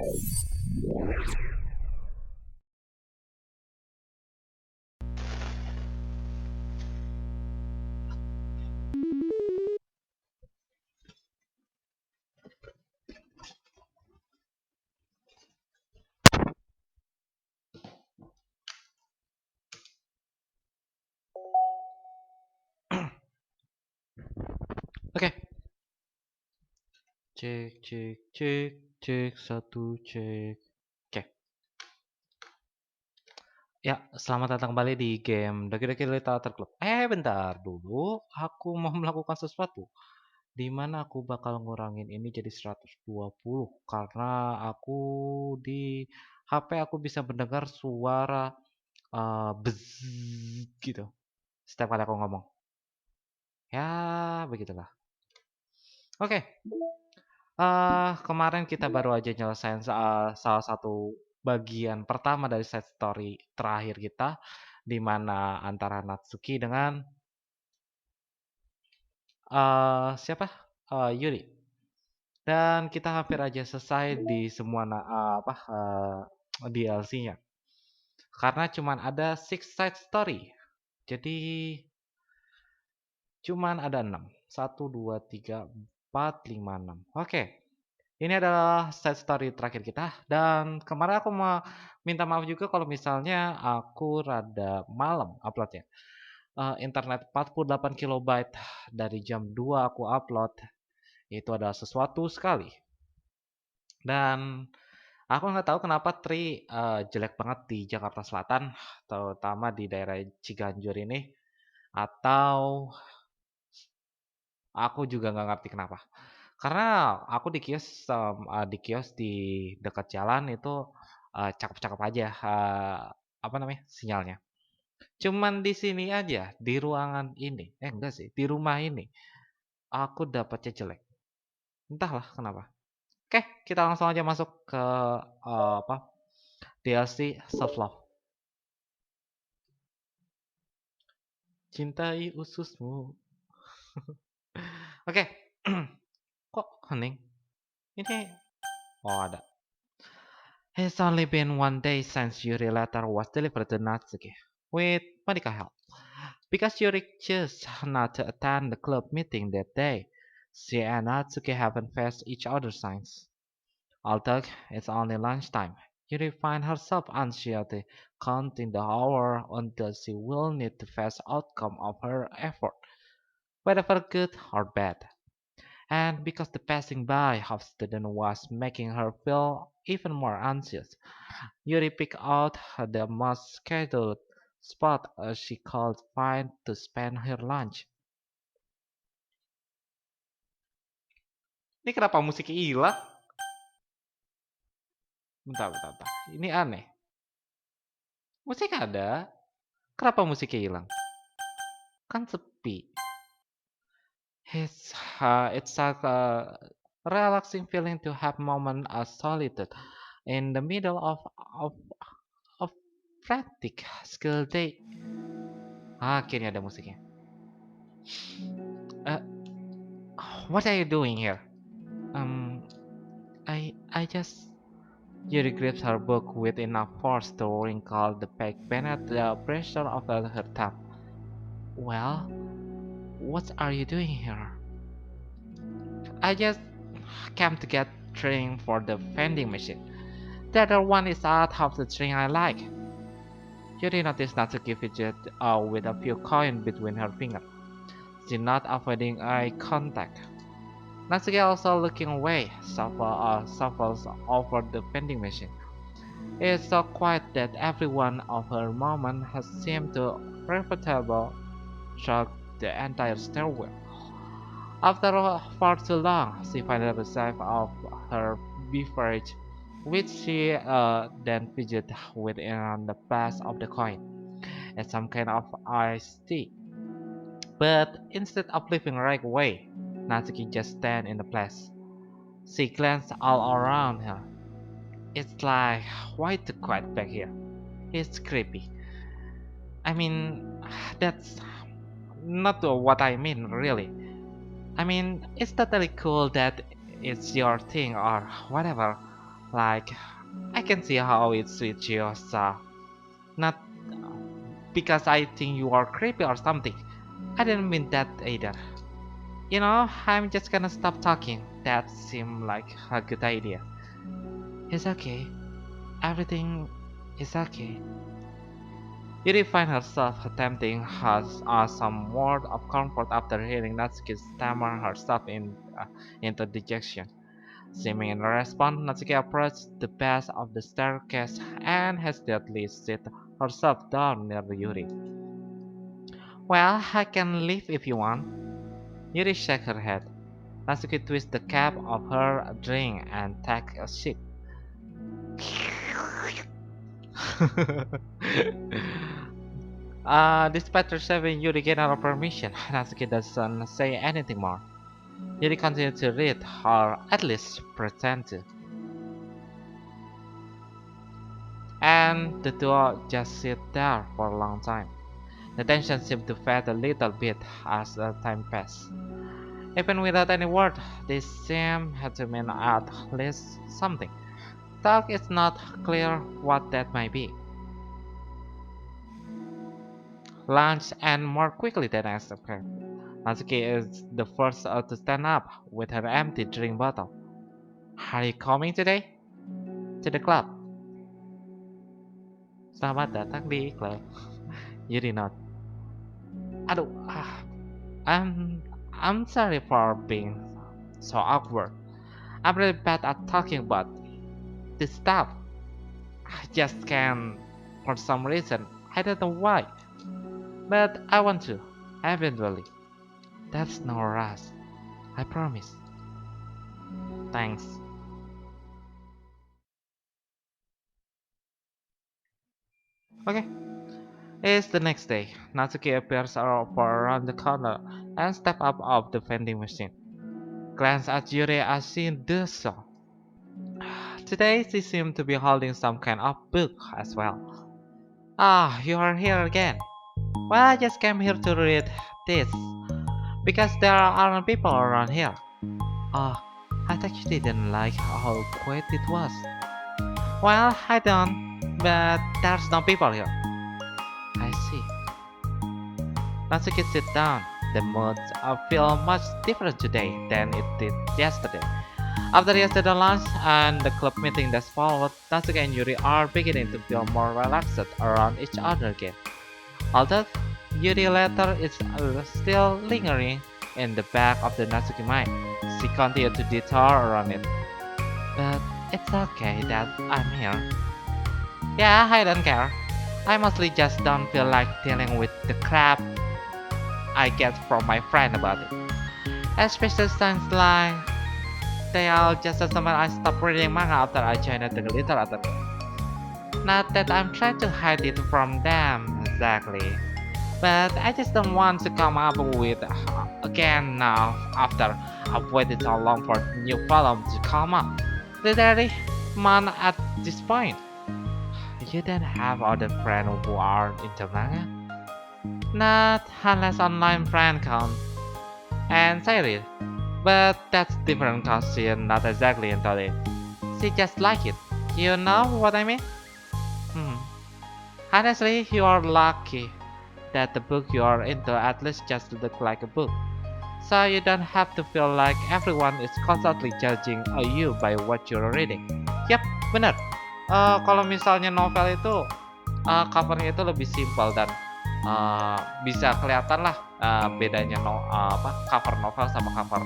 Oke, cek cek cek cek satu cek. Oke, ya selamat datang kembali di game Doki Doki Literatur Club. Bentar dulu, aku mau melakukan sesuatu. Di mana aku bakal ngurangin ini jadi 120 karena aku di HP aku bisa mendengar suara buzz gitu setiap kali aku ngomong. Ya, begitulah. Oke, kemarin kita baru aja nyelesain salah satu bagian pertama dari side story terakhir kita, di mana antara Natsuki dengan siapa? Yuri. Dan kita hampir aja selesai di semua DLC-nya. Karena cuman ada 6 side story. Jadi cuman ada 6. 1, 2, 3, 4, 5, 6. Oke. Ini adalah side story terakhir kita dan kemarin aku mau minta maaf juga kalau misalnya aku rada malam uploadnya. Internet 48 kilobyte dari jam 2 aku upload itu adalah sesuatu sekali. Dan aku nggak tahu kenapa Tri jelek banget di Jakarta Selatan, terutama di daerah Ciganjur ini, atau aku juga nggak ngerti kenapa. Karena aku di kios di dekat jalan itu cakep-cakep aja apa namanya sinyalnya. Cuman di sini aja di ruangan ini, enggak sih di rumah ini aku dapatnya jelek. Entahlah kenapa. Oke, kita langsung aja masuk ke apa DLC Self Love. Cintai ususmu. Oke, kok hening? Ini oh ada. It's only been one day since Yuri letter was delivered to Natsuki with medical help. Because Yuri chose not to attend the club meeting that day, she and Natsuki haven't faced each other since. Although it's only lunchtime, Yuri finds herself anxiously counting the hour until she will need to face outcome of her effort, whether good or bad. And because the passing by of student was making her feel even more anxious, Yuri picked out the most scheduled spot she could find to spend her lunch. Ini kenapa musiknya hilang? Bentar. Ini aneh. Musik ada, kenapa musiknya hilang? Kan sepi. It's like a relaxing feeling to have moment of solitude in the middle of frantic school day. Akhirnya ada musiknya. Uh, what are you doing here? Um, I just. Yuri grips her book with enough force to wrinkle the page beneath the pressure of her thumb. Well, what are you doing here? I just came to get string for the vending machine. The other one is out of the string I like. Yuri noticed Natsuki fidget with a few coins between her fingers. She not avoiding eye contact. Natsuki also looking away, shuffles over the vending machine. It's so quiet that every one of her movements has seemed to perceptibly shock the entire stairwell. After far too long, she finally received of her beverage, which she then fidgeted with on the pass of the coin, as some kind of iced tea. But instead of leaving right away, Natsuki just stand in the place. She glanced all around her. It's like, why too quiet back here? It's creepy. I mean, that's not what I mean, really. I mean, it's totally cool that it's your thing or whatever, Like, I can see how it suits you, so not because I think you are creepy or something. I didn't mean that either. I'm just gonna stop talking. That seemed like a good idea. It's okay. Everything is okay. Yuri finds herself attempting some word of comfort after hearing Natsuki stammer herself into dejection. Seeming in response, Natsuki approached the base of the staircase and hesitantly set herself down near Yuri. Well, I can leave if you want. Yuri shook her head. Natsuki twisted the cap of her drink and took a sip. Despite receiving Yuri general permission, Natsuki doesn't say anything more. Yuri continues to read, or at least pretend to. And the two just sit there for a long time. The tension seemed to fade a little bit as the time passed. Even without any word, they seem to mean at least something. Talk is not clear what that might be. Lunch and more quickly than I expected. Natsuki is the first to stand up with her empty drink bottle. Are you coming today? To the club. Selamat datang di club. You did not. Aduh, I'm I'm sorry for being so awkward. I'm really bad at talking about this stuff. I just can't for some reason. I don't know why. But I want to. Eventually. That's no rush. I promise. Thanks. Okay. It's the next day. Natsuki appears around the corner and steps up of the vending machine. Glance at Yuri as she does so. Today she seemed to be holding some kind of book as well. Ah, you are here again. Well, I just came here to read this because there aren't people around here. Ah, I thought you didn't like how quiet it was. Well, I don't, but there's no people here. I see. Natsuki sit down. The mood feel much different today than it did yesterday. After yesterday lunch and the club meeting that followed, Natsuki and Yuri are beginning to feel more relaxed around each other again. Although Yuri letter is still lingering in the back of the Natsuki mind, she continued to detour around it. But it's okay that I'm here. Yeah, I don't care. I mostly just don't feel like dealing with the crap I get from my friend about it. Especially since like they all just the summer I stopped reading manga after I joined the literature. Not that I'm trying to hide it from them exactly, but I just don't want to come up with again now after I've waited so long for new problem to come up. Literally, man at this point. You don't have other friends who are into manga? Not unless online friend count. And Cyril. But that's different cause she's not exactly into it. She just like it. You know what I mean? Hmm. Honestly, you are lucky that the book you are into at least just look like a book. So you don't have to feel like everyone is constantly judging you by what you're reading. Yap, bener. Kalau misalnya novel itu covernya itu lebih simpel dan bisa kelihatan lah bedanya cover novel sama cover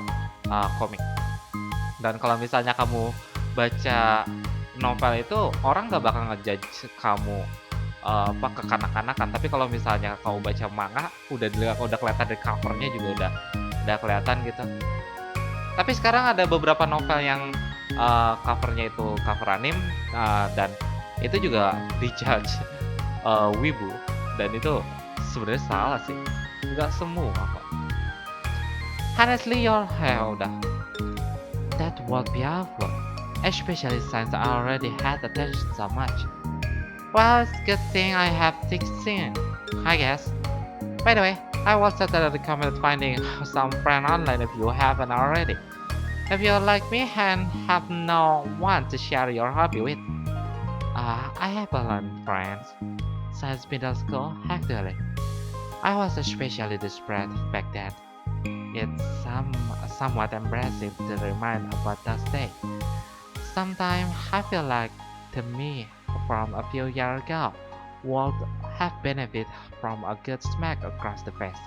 komik. Dan kalau misalnya kamu baca novel itu orang nggak bakal ngejudge kamu kekanak-kanakan, tapi kalau misalnya kamu baca manga udah kelihatan dari covernya juga udah kelihatan gitu. Tapi sekarang ada beberapa novel yang covernya itu cover anime dan itu juga dijudge wibu, dan itu sebenarnya salah sih, nggak semua kok. Honestly, udah that would be awful, especially since I already had attention so much. Well, it's a good thing I have thick skin, I guess. By the way, I was certainly recommend finding some friend online if you haven't already. If you're like me and have no one to share your hobby with, I have a lot of friends. Since middle school, actually. I was especially desperate back then. It's somewhat embarrassing to remind about those days. Sometimes I feel like the me from a few years ago would have benefited from a good smack across the face.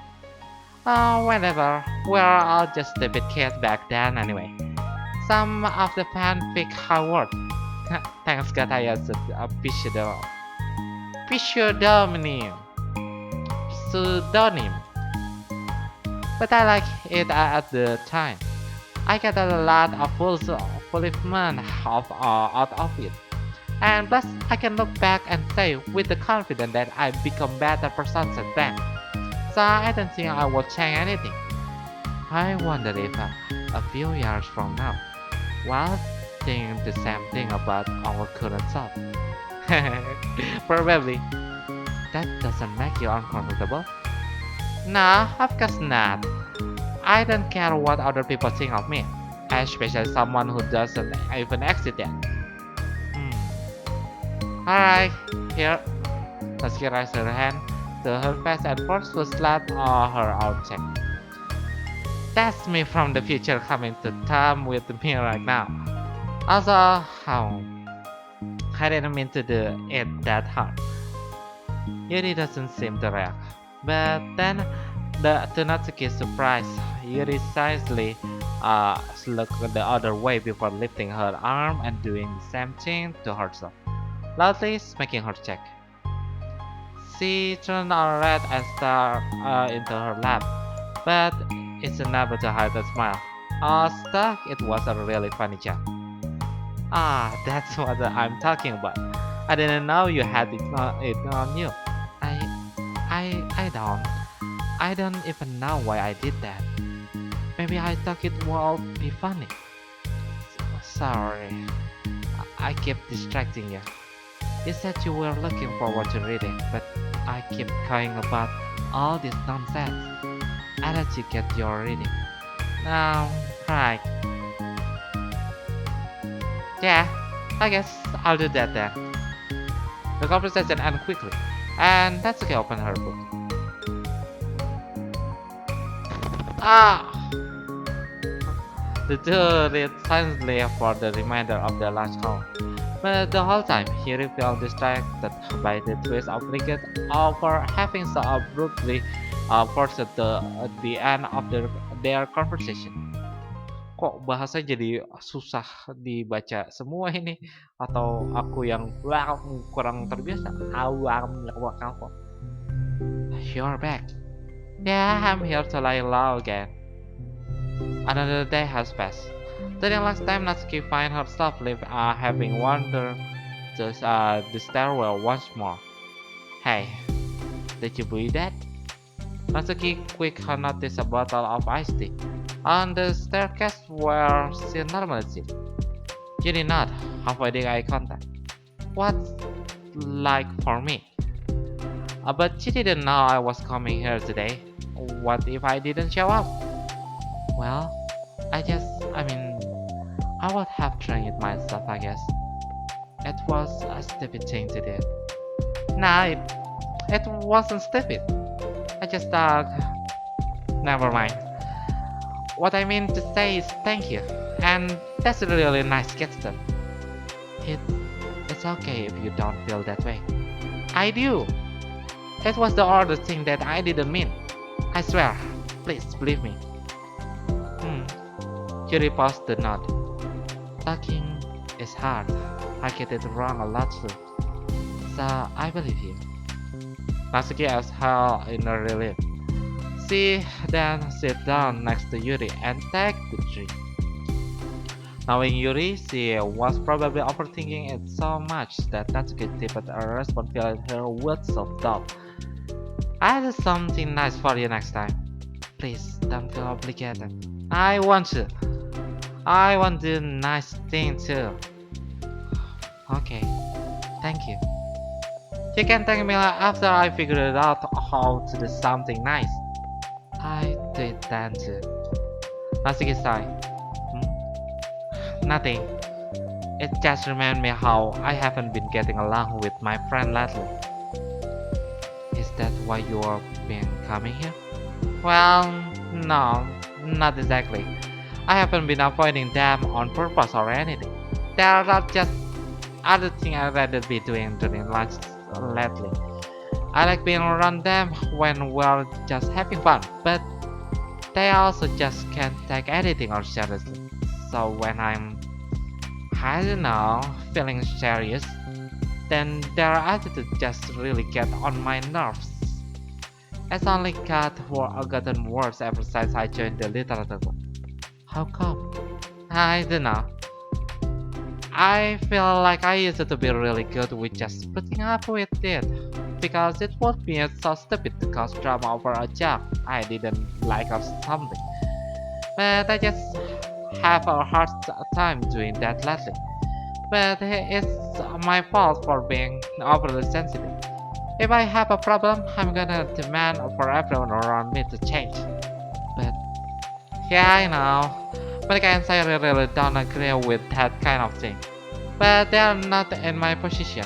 Oh, whatever. We're all just a bit kids back then anyway. Some of the fanfic I wrote. Thanks God I used a pseudonym. Pseudonym. But I like it at the time. I got a lot of fulfillment out of it. And plus, I can look back and say with the confidence that I become better person since then. So I don't think I will change anything. I wonder if a few years from now, we'll think the same thing about our current self. Probably. That doesn't make you uncomfortable? No, of course not. I don't care what other people think of me, especially someone who doesn't even exist yet. Alright, here. Sasuke raised her hand to her face and forced to slap her own cheek. That's me from the future coming to terms with me right now. Also, I didn't mean to do it that hard. Yuri doesn't seem to react. But then, to Natsuki's surprise, Yuri silently looked the other way before lifting her arm and doing the same thing to herself, loudly smacking her cheek. She turned red and stared into her lap, but it's unable to hide a smile. Stuck, it was a really funny joke. Ah, that's what I'm talking about. I didn't know you had it on you. I, I don't. I don't even know why I did that. Maybe I thought it would be funny. Sorry, I keep distracting you. You said you were looking forward to reading, but I keep going about all this nonsense. I let you get your reading. Now, right. Yeah, I guess I'll do that then. The conversation ended quickly, and Natsuki opened her book. Ah! The two read silently for the remainder of the last call. But the whole time, he felt distracted by the twist of Liget over having so abruptly forced the end of their conversation. Kok bahasa jadi susah dibaca semua ini? Atau aku yang kurang terbiasa? You're back. Yeah, I'm here to lie low again. Another day has passed. The last time Natsuki finds herself having wandered to the stairwell once more. Hey, did you believe that? Natsuki quickly noticed a bottle of iced tea on the staircase where she normally sits. She did not, avoiding eye contact. What's like for me? But she didn't know I was coming here today. What if I didn't show up? Well, I would have tried it myself, I guess. It was a stupid thing to do. Nah, it wasn't stupid. I just thought, never mind. What I mean to say is thank you, and that's a really nice gesture. It, it's okay if you don't feel that way. I do. It was the other thing that I didn't mean. I swear. Please believe me. Yuri paused the nod. Talking is hard. I get it wrong a lot too. So I believe you. Natsuki exhaled in a relief. She then sat down next to Yuri and take the drink. Knowing Yuri, she was probably overthinking it so much that Natsuki tipped a response filling her with self-doubt. I'll do something nice for you next time. Please don't feel obligated. I want to. I want to do nice thing too. Okay, thank you. You can thank me after I figure out how to do something nice. I do it then too. Natsuki sighed. Nothing. It just reminds me how I haven't been getting along with my friend lately. Is that why you are been coming here? Well, no, not exactly. I haven't been avoiding them on purpose or anything. There are just other things I'd rather be doing during lunch lately. I like being around them when we're just having fun, but they also just can't take anything or seriously. So when I don't know, feeling serious, then their attitude just really get on my nerves. It's only gotten worse ever since I joined the literature club. How come? I don't know. I feel like I used to be really good with just putting up with it because it would be so stupid to cause drama over a job I didn't like or something. But I just have a hard time doing that lately. But it's my fault for being overly sensitive. If I have a problem, I'm gonna demand for everyone around me to change. But yeah, I know. Monica and Sayuri really don't agree with that kind of thing. But they are not in my position.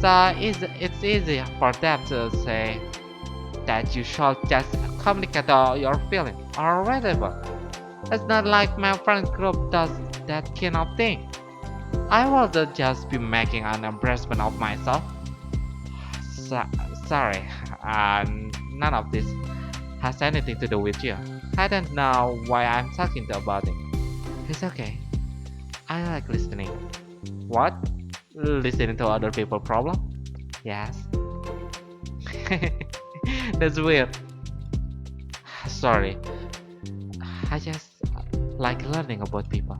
So it's easy for them to say that you should just communicate all your feelings or whatever. It's not like my friend group does that kind of thing. I would just be making an embarrassment of myself. So, sorry, none of this has anything to do with you. I don't know why I'm talking about it. It's okay. I like listening. What? Listening to other people's problem? Yes. That's weird. Sorry. I just like learning about people.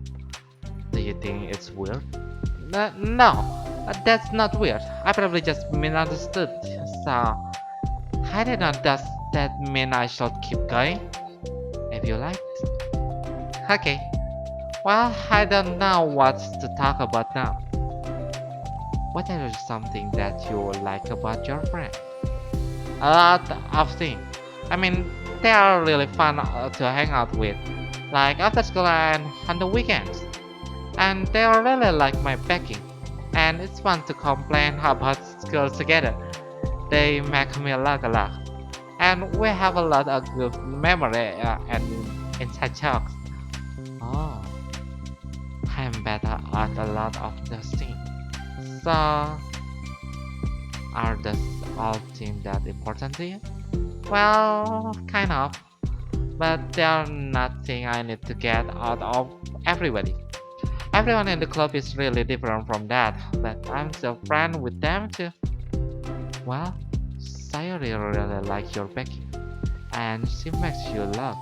Do you think it's weird? No, that's not weird. I probably just misunderstood. So, I don't know. Does that mean I should keep going? If you like. Okay. Well, I don't know what to talk about now. What is something that you like about your friend? A lot of things. I mean, they are really fun to hang out with, like after school and on the weekends. And they are really like my backing. And it's fun to complain about school together. They make me laugh a lot. And we have a lot of good memory and inside jokes. Oh, I'm better at a lot of those things. So, are those all things that important to you? Well, kind of. But they're nothing I need to get out of everybody. Everyone in the club is really different from that, but I'm still friends with them too. Well, Sayuri really likes your baking, and she makes you laugh,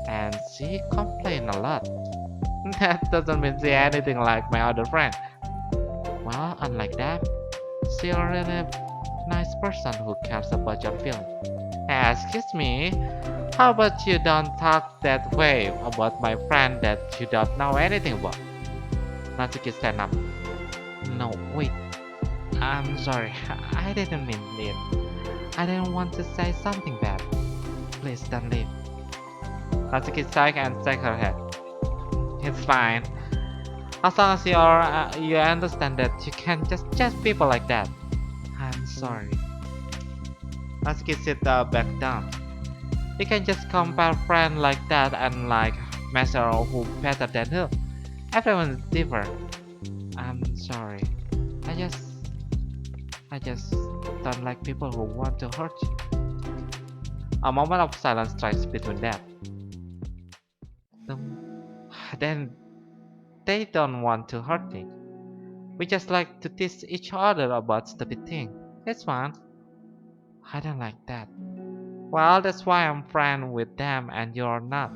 and she complains a lot. That doesn't mean she's anything like my other friend. Well, unlike that, she's a really nice person who cares about your feelings. Excuse me, how about you don't talk that way about my friend that you don't know anything about? Natsuki stand up. No, wait. I'm sorry. I didn't mean it. I didn't want to say something bad. Please don't leave. Natsuki sighed and shook her head. It's fine. As long as you understand that you can't just judge people like that. I'm sorry. Natsuki sit back down. You can just compare friends like that and like measure who better than who. Everyone's different. I'm sorry. I just I just don't like people who want to hurt you. A moment of silence strikes between them. Then they don't want to hurt me. We just like to tease each other about stupid things. It's fun. I don't like that. Well, that's why I'm friends with them and you're not.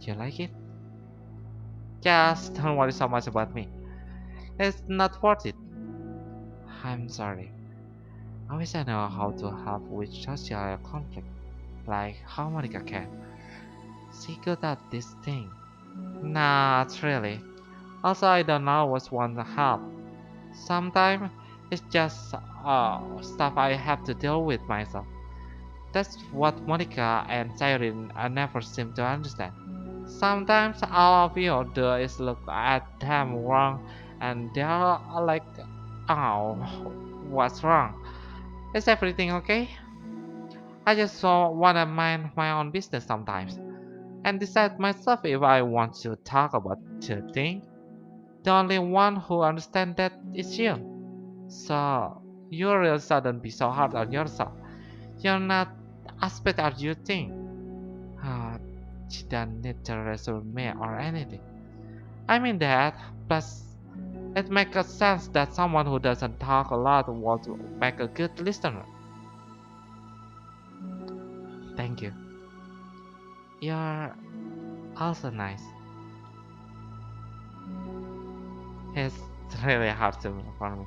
You like it? Just don't worry so much about me. It's not worth it. I'm sorry. I wish I know how to help with social conflict, like how Monica can. She good at this thing. Not really. Also, I don't always want to help. Sometimes it's just stuff I have to deal with myself. That's what Monica and Siren never seem to understand. Sometimes all of you do is look at them wrong and they're like, oh, what's wrong? Is everything okay? I just wanna mind my own business sometimes and decide myself if I want to talk about the thing. The only one who understands that is you. So you really shouldn't be so hard on yourself. You're not as bad as you think. Uh, you don't need a resume or anything. I mean that. Plus, it makes a sense that someone who doesn't talk a lot would make a good listener. Thank you. You're also nice. It's really hard to for me.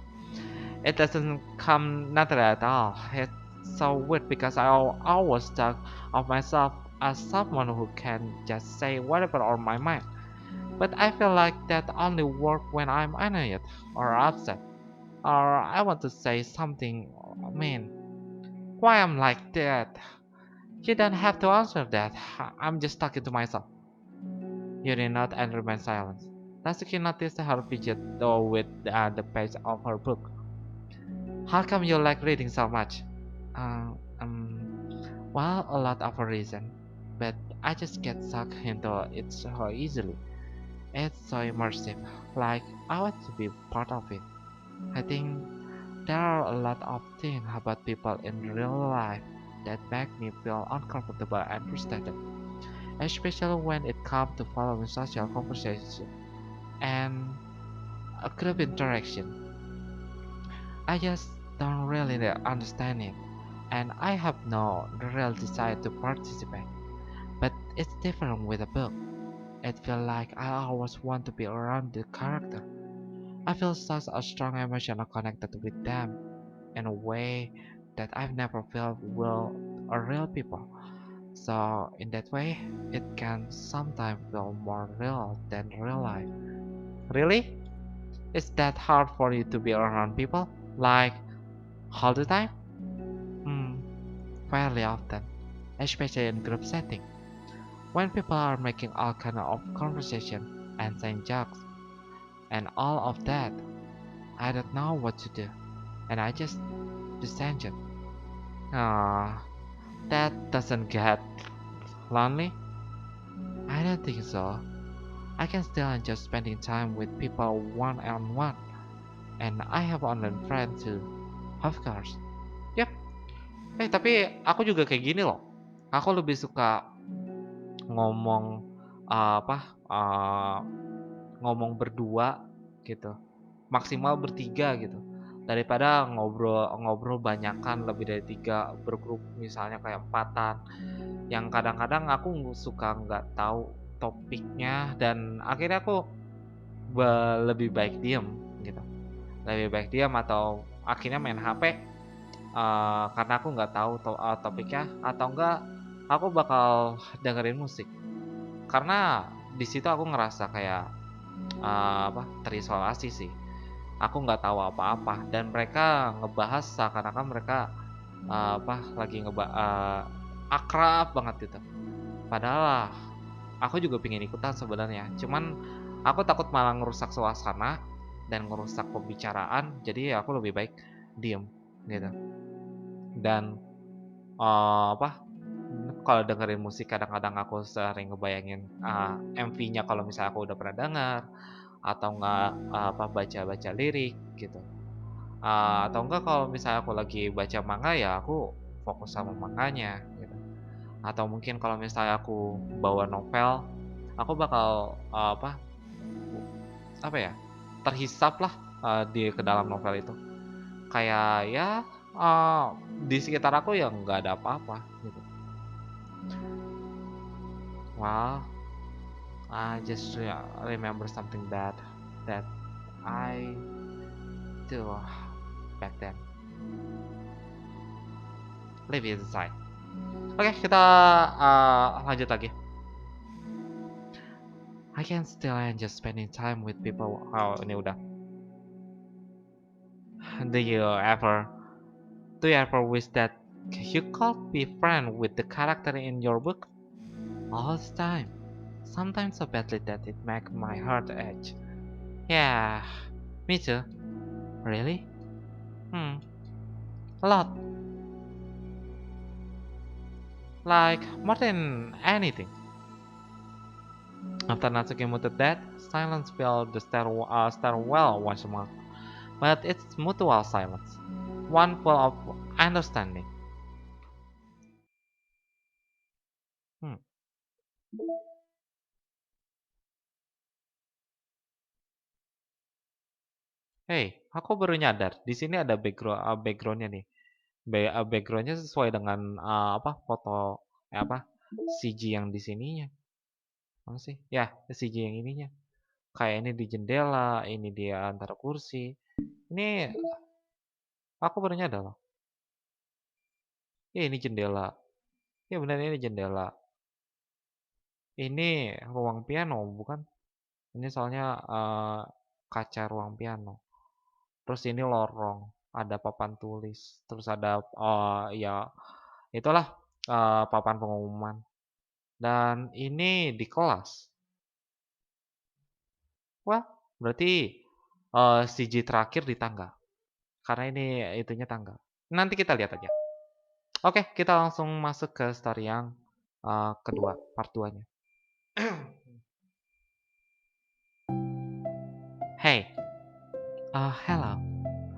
It doesn't come natural at all. It's so weird because I always talk of myself as someone who can just say whatever on my mind. But I feel like that only works when I'm annoyed or upset or I want to say something mean. Why I'm like that? You don't have to answer that. I'm just talking to myself. You did not and remain silent. Natsuki noticed her fidget though with the page of her book. How come you like reading so much? Uh, well, a lot of a reason. But I just get sucked into it so easily. It's so immersive. Like, I want to be part of it. I think there are a lot of things about people in real life that make me feel uncomfortable and frustrated, especially when it comes to following social conversation and a group interaction. I just don't really understand it, and I have no real desire to participate. But it's different with a book. It feels like I always want to be around the character. I feel such a strong emotional connected with them in a way that I've never felt with a real people. So in that way, it can sometimes feel more real than real life. Really? Is that hard for you to be around people? Like all the time? Hmm, fairly often, especially in group setting. When people are making all kind of conversation and saying jokes and all of that, I don't know what to do, and I just disengage. Ah, that doesn't get lonely? I don't think so. I can still enjoy spending time with people one on one, and I have online friends too, of course. Yep. Tapi aku juga kayak gini loh. Aku lebih suka ngomong apa? eh, ngomong berdua gitu. Maksimal bertiga gitu. Daripada ngobrol banyakan lebih dari tiga bergrup misalnya kayak empatan yang kadang-kadang aku suka nggak tahu topiknya dan akhirnya aku lebih baik diem gitu, lebih baik diam atau akhirnya main HP karena aku nggak tahu topiknya atau enggak aku bakal dengerin musik karena di situ aku ngerasa kayak terisolasi sih. Aku nggak tahu apa-apa dan mereka ngebahas seakan-akan mereka lagi akrab banget gitu. Padahal aku juga pengen ikutan sebenarnya. Cuman aku takut malah ngerusak suasana dan ngerusak pembicaraan. Jadi aku lebih baik diem gitu. Dan kalau dengerin musik kadang-kadang aku sering ngebayangin MV-nya kalau misalnya aku udah pernah dengar atau enggak baca-baca lirik gitu. Atau enggak kalau misalnya aku lagi baca manga ya aku fokus sama manganya gitu. Atau mungkin kalau misalnya aku bawa novel, aku bakal apa ya? Terhisap lah di ke dalam novel itu. Kayak ya eee, di sekitar aku ya nggak ada apa-apa gitu. Well, I just remember something bad that I do back then. Leave it aside. Oke, kita lanjut lagi. I can still enjoy spending time with people. Oh, ini udah. Do you ever do you ever wish that you could be friend with the character in your book all the time? Sometimes so badly that it makes my heart ache. Yeah, me too. Really? Hmm, a lot. Like, more than anything. After Natsuki muted that, silence filled the stairwell once more. But it's mutual silence. One full of understanding. Hmm. Hey, aku baru nyadar. Di sini ada backgroundnya nih. Backgroundnya sesuai dengan apa foto apa CG yang di sininya. Mana sih? Ya, CG yang ininya. Kayak ini di jendela, ini dia antara kursi. Ini aku baru nyadar loh. Ini jendela. Ya benar ini jendela. Ini ruang piano, bukan? Ini soalnya kaca ruang piano. Terus ini lorong, ada papan tulis, terus ada ya itulah papan pengumuman. Dan ini di kelas. Wah, berarti CG terakhir di tangga. Karena ini itunya tangga. Nanti kita lihat aja. Oke, kita langsung masuk ke story yang kedua, part 2-nya. Hey, hello.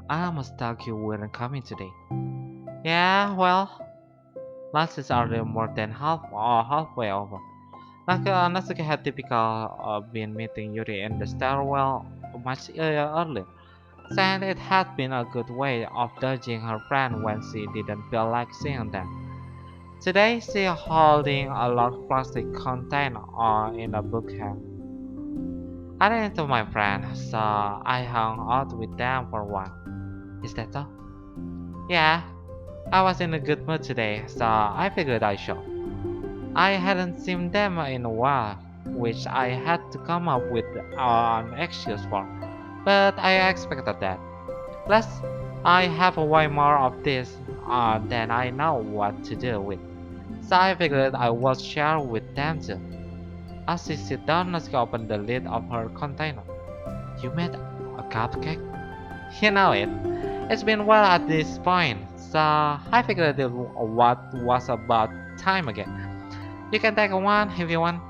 I almost thought you weren't coming today. Yeah, well, lunch is already more than halfway over. Natsuki had typical been meeting Yuri in the stairwell much earlier, saying it had been a good way of dodging her friend when she didn't feel like seeing them. Today, she holding a large plastic container in a bookshelf. I ran into my friend, so I hung out with them for a while. Is that so? Yeah, I was in a good mood today, so I figured I should. I hadn't seen them in a while, which I had to come up with an excuse for, but I expected that. Plus, I have way more of this than I know what to do with, so I figured I would share with them too. As she sat down, Natsuki opened the lid of her container. You made a cupcake? You know it. It's been well at this point, so I figured what was about time again. You can take one if you want.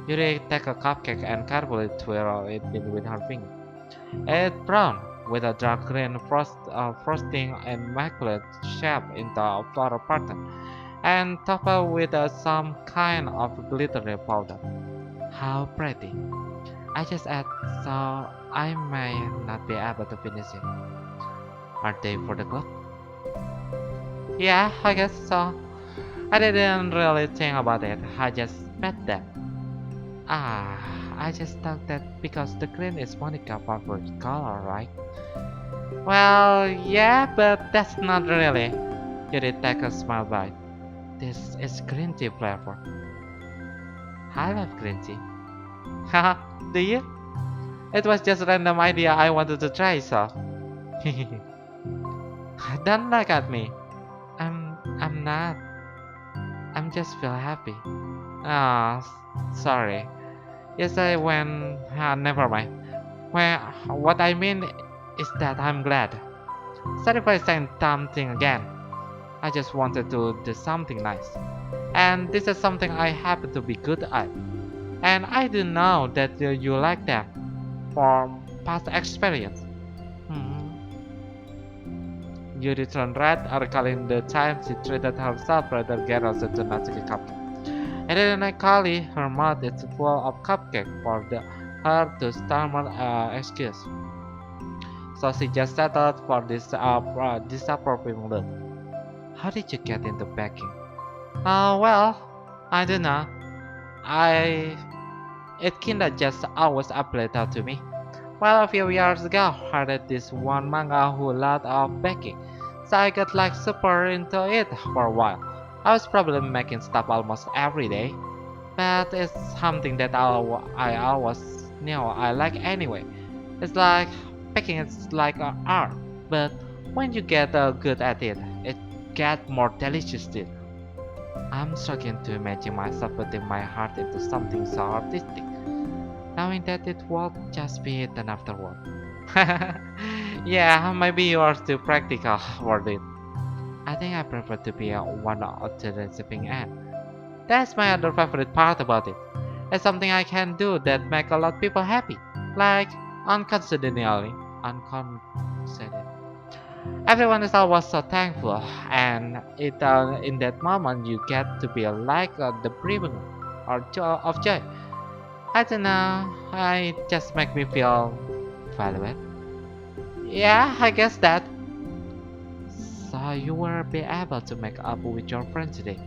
Yuri took a cupcake and carefully twirled it between her fingers. It's brown, with a dark green frosting and immaculate shape in the floral pattern, and topped with some kind of glittery powder. How pretty! I just ate, so I may not be able to finish it. Are they for the club? Yeah, I guess so. I didn't really think about it. I just met them. Ah, I just thought that because the green is Monica's favorite color, right? Well, yeah, but that's not really. You did take a small bite. This is green tea flavor. I love green tea. Haha, do you? It was just a random idea I wanted to try, so. Don't look at me. I'm not. I'm just feel happy. Ah, sorry. Yes, I went. Never mind. Well, what I mean is that I'm glad. Sorry if I saying something again. I just wanted to do something nice. And this is something I happen to be good at. And I do know that you like them from past experience. Hmm. Yuri turned red, recalling the time she treated herself rather generously to Natsuki cupcake. And then ironically, her mouth is full of cupcake for her to stammer excuse. So she just settled for this disapproving look. How did you get into baking? Well, I don't know. I It kinda just always appealed to me. Well, a few years ago, I read this one manga who lot of baking, so I got like super into it for a while. I was probably making stuff almost every day, but it's something that I always knew I like anyway. It's like baking is like an art, but when you get good at it, it gets more delicious too. I'm struggling to imagine myself putting my heart into something so artistic, knowing that it will just be eaten afterward. Yeah, maybe you are too practical for it. I think I prefer to be one of the receiving end. That's my other favorite part about it. It's something I can do that make a lot of people happy. Like, unconditionally. Unconditionally. Everyone is always so thankful, and in that moment you get to be like the breathing of joy. I don't know, it just make me feel valued. Yeah, I guess that. So you were be able to make up with your friends today.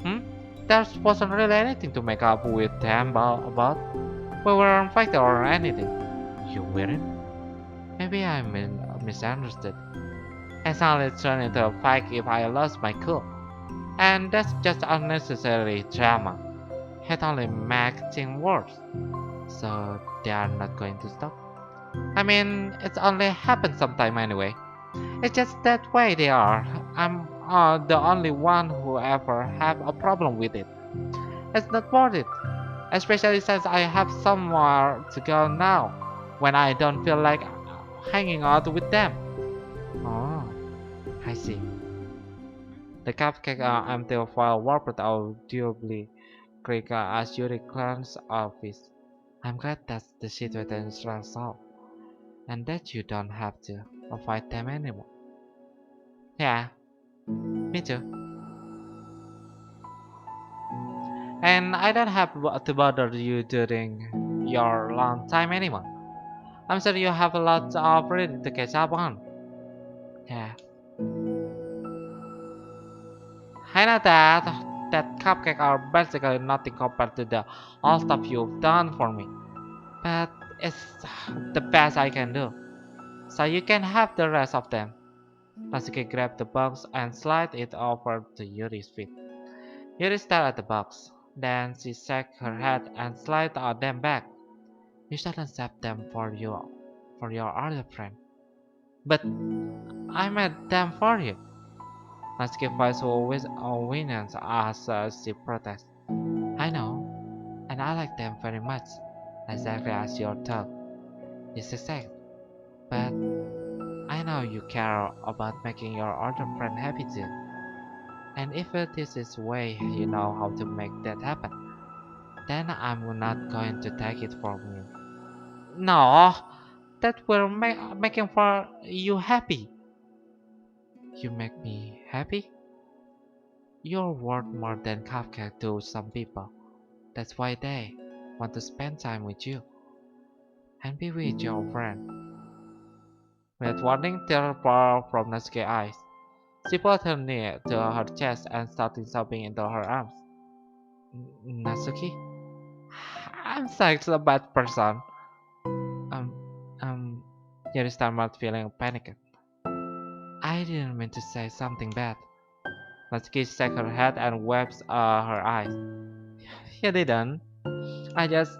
Hmm? There wasn't really anything to make up with them about. We weren't fighting or anything. You weren't? Maybe I misunderstood. It's only turned into a fight if I lost my cool. And that's just unnecessary drama. It only makes things worse. So they are not going to stop. I mean, it's only happened sometime anyway. It's just that way they are. I'm the only one who ever have a problem with it. It's not worth it. Especially since I have somewhere to go now, when I don't feel like hanging out with them. Oh, I see. The cupcake empty file warped audibly quick as Yuri cleans office. I'm glad that's the situation is resolved, and that you don't have to fight them anymore. Yeah, me too. And I don't have to bother you during your long time anymore. I'm sure you have a lot of reading to catch up on. Yeah, I know that cupcakes are basically nothing compared to the all stuff you've done for me. But it's the best I can do. So you can have the rest of them. Natsuki grabbed the box and slid it over to Yuri's feet. Yuri stared at the box. Then she shook her head and slid them back. You should accept them for your other friend. But I made them for you. Natsuki voice always wins as she protests. I know, and I like them very much. Exactly as your dog. It's exact. But I know you care about making your other friend happy too. And if this is way you know how to make that happen, then I'm not going to take it from you. No, that will making for you happy. You make me happy? You're worth more than cupcake to some people. That's why they want to spend time with you and be with your friend. With warning tear poured from Natsuki's eyes, she put her knee to her chest and started sobbing into her arms. Natsuki? I'm such a bad person. Um, um, Yuri stammered, feeling panicked. I didn't mean to say something bad. Natsuki shook her head and wiped her eyes. You didn't. I just...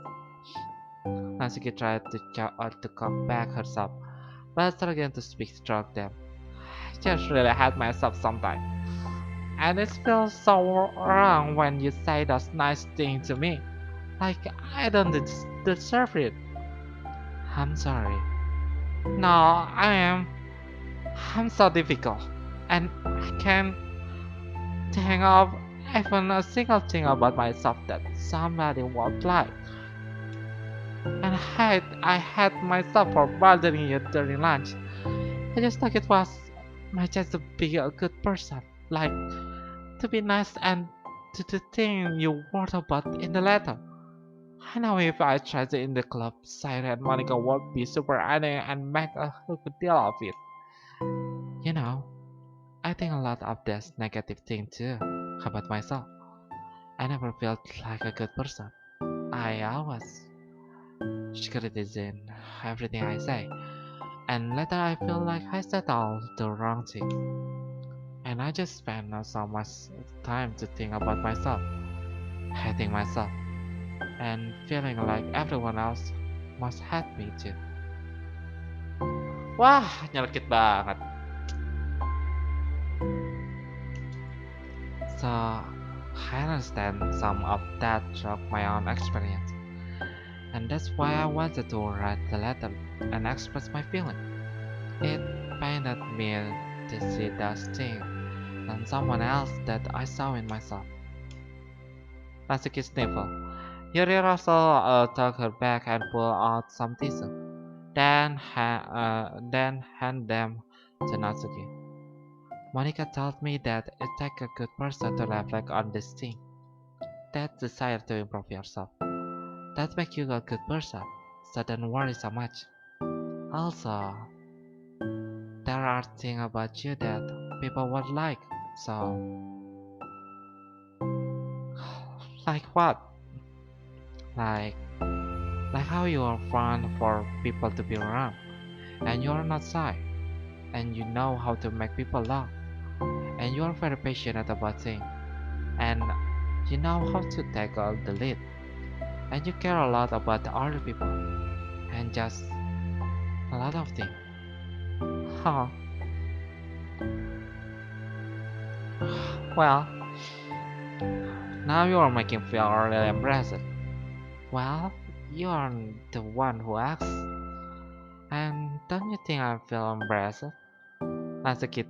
Natsuki tried to come back herself, but struggling to speak struck them. I just really hate myself sometimes. And it feels so wrong when you say those nice things to me. Like I don't deserve it. I'm sorry. No, I am. I'm so difficult. And I can't think of even a single thing about myself that somebody would like. And I hate myself for bothering you during lunch. I just thought it was my chance to be a good person. Like, to be nice and to the thing you wrote about in the letter. I know if I tried it in the club, Siren Monica would be super angry and make a good deal of it. You know, I think a lot of this negative thing too about myself. I never felt like a good person. I always criticizing everything I say, and later I feel like I said all the wrong thing. And I just spend so much time to think about myself, hating myself, and feeling like everyone else must hate me too. Wah, nyelkit banget. So, I understand some of that through my own experience, and that's why I wanted to write the letter and express my feeling. It pained me to see that sting and someone else that I saw in myself. Natsuki sniffled. Yuri also took her back and pulled out some tissue, then hand them to Natsuki. Monica told me that it takes a good person to reflect on this thing. That desire to improve yourself. That makes you a good person. So don't worry so much. Also, there are things about you that people would like. So, like what? Like, like how you are fun for people to be around, and you are not shy, and you know how to make people laugh, and you are very passionate about things, and you know how to tackle the lead, and you care a lot about other people, and just a lot of things. Huh. Well, now you are making me feel really embarrassed. Well, you are the one who asks, and don't you think I feel embarrassed? Natsuki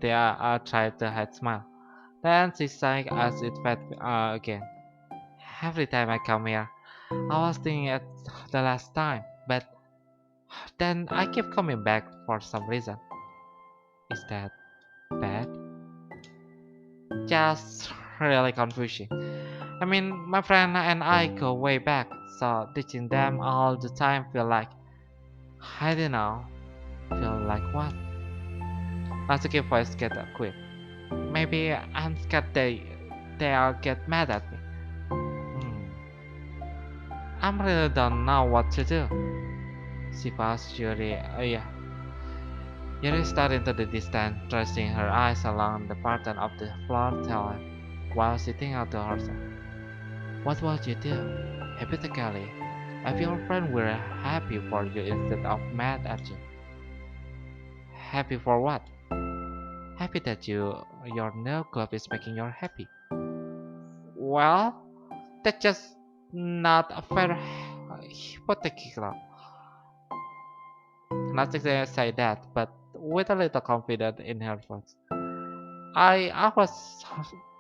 tried to hide smile. Then she sighed as it fed again. Every time I come here, I was thinking it the last time, but then I keep coming back for some reason. Is that bad? Just really confusing. I mean, my friend and I go way back, so teaching them all the time feel like, I don't know, feel like what? Natsuki voice get quick. Maybe I'm scared they'll get mad at me. Hmm. I really don't know what to do. She paused Yuri. Yeah. Yuri stared into the distance, tracing her eyes along the pattern of the floor tile while sitting out to herself. What will you do? Hypothetically, if your friend were happy for you instead of mad at you. Happy for what? Happy that your new club is making you happy. Well, that's just not a fair hypothetical. Not exactly say that, but with a little confidence in her voice. I always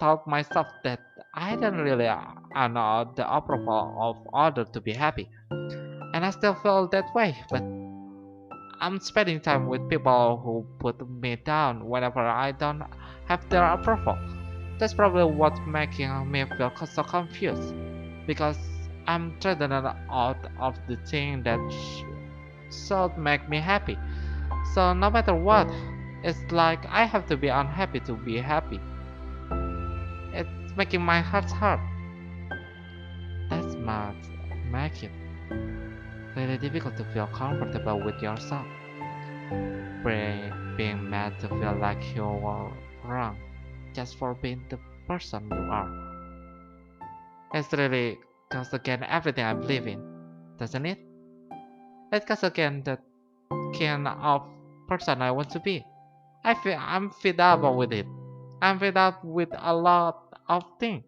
told myself that I didn't really know the approval of others to be happy, and I still feel that way. But I'm spending time with people who put me down whenever I don't have their approval. That's probably what's making me feel so confused, because I'm threatened out of the thing that should make me happy. So no matter what, it's like I have to be unhappy to be happy. It's making my heart hurt. That's must make it really difficult to feel comfortable with yourself. Being mad to feel like you were wrong just for being the person you are. It really goes against everything I believe in, doesn't it? It goes against the kind of person I want to be. I'm fed up with it. I'm fed up with a lot of things.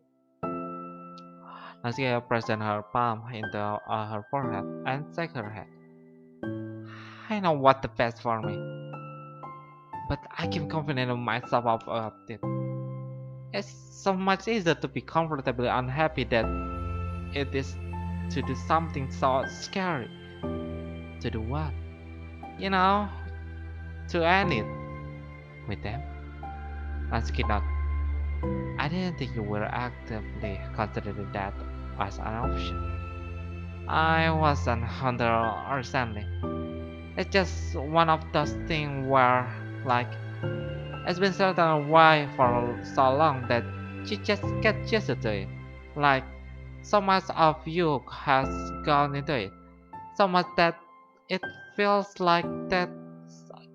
Nasia pressed her palm into her forehead and shook her head. I know what the best for me, but I keep confident in myself about it. It's so much easier to be comfortably unhappy than it is to do something so scary. To do what? You know, to end it with them. Natsuki nodded. I didn't think you were actively considering that as an option. I wasn't understanding. It's just one of those things where, like, it's been certain why for so long that you just get used to it. Like, so much of you has gone into it. So much that it feels like that's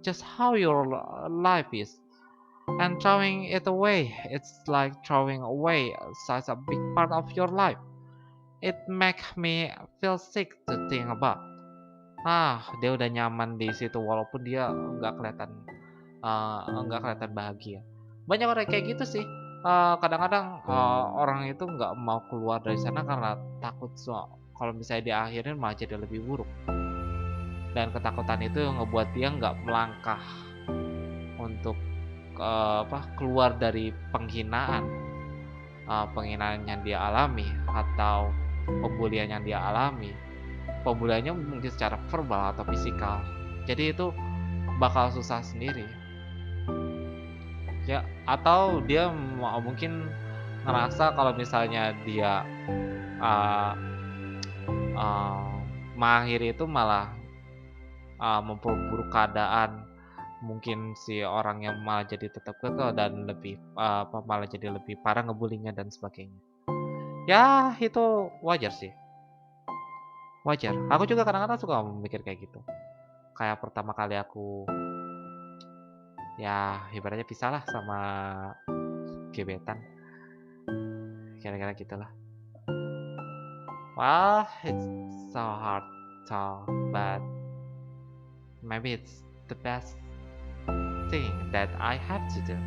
just how your life is. And throwing it away, it's like throwing away such a big part of your life. It makes me feel sick to think about. Dia udah nyaman di situ walaupun dia nggak kelihatan bahagia. Banyak orang kayak gitu sih. Kadang-kadang, orang itu nggak mau keluar dari sana karena takut kalau misalnya diakhirin malah jadi lebih buruk, dan ketakutan itu yang ngebuat dia nggak melangkah untuk, keluar dari penghinaan yang dia alami atau pembulian yang dia alami. Pembuliannya mungkin secara verbal atau fisikal. Jadi itu bakal susah sendiri. Ya, atau dia mungkin ngerasa kalau misalnya dia, eee eee, mengakhiri itu malah, memperburuk keadaan. Mungkin si orang yang malah jadi tetap kekeh dan lebih, malah jadi lebih parah ngebulinya dan sebagainya. Ya, itu wajar sih, wajar. Aku juga kadang-kadang suka mikir kayak gitu. Kayak pertama kali aku, ya ibaratnya pisah lah sama gebetan, kira-kira gitulah. Well, it's so hard to, but maybe it's the best thing that I have to do.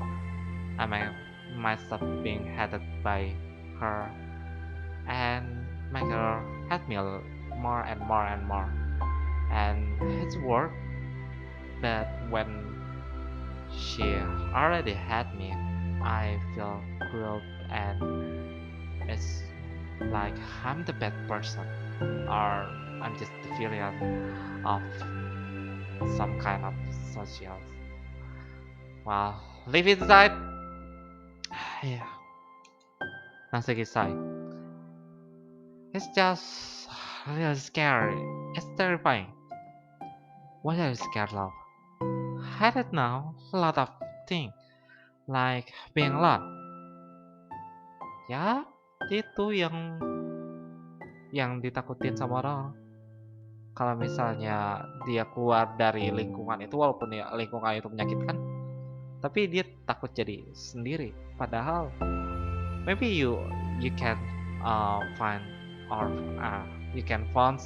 I make myself being hated by her and make her hate me more and more and more. And it's work, but when she already had me, I feel cruel and it's like I'm the bad person or I'm just the villain of some kind of social. Well, leave it aside. Yeah, nothing aside. It's just really scary. It's terrifying. What are you scared of? I don't know. A lot of things like being alone. Ya, itu yang ditakutin sama orang. Kalau misalnya dia keluar dari lingkungan itu, walaupun ya lingkungan itu menyakitkan, tapi dia takut jadi sendiri. Padahal maybe you can, find or you can find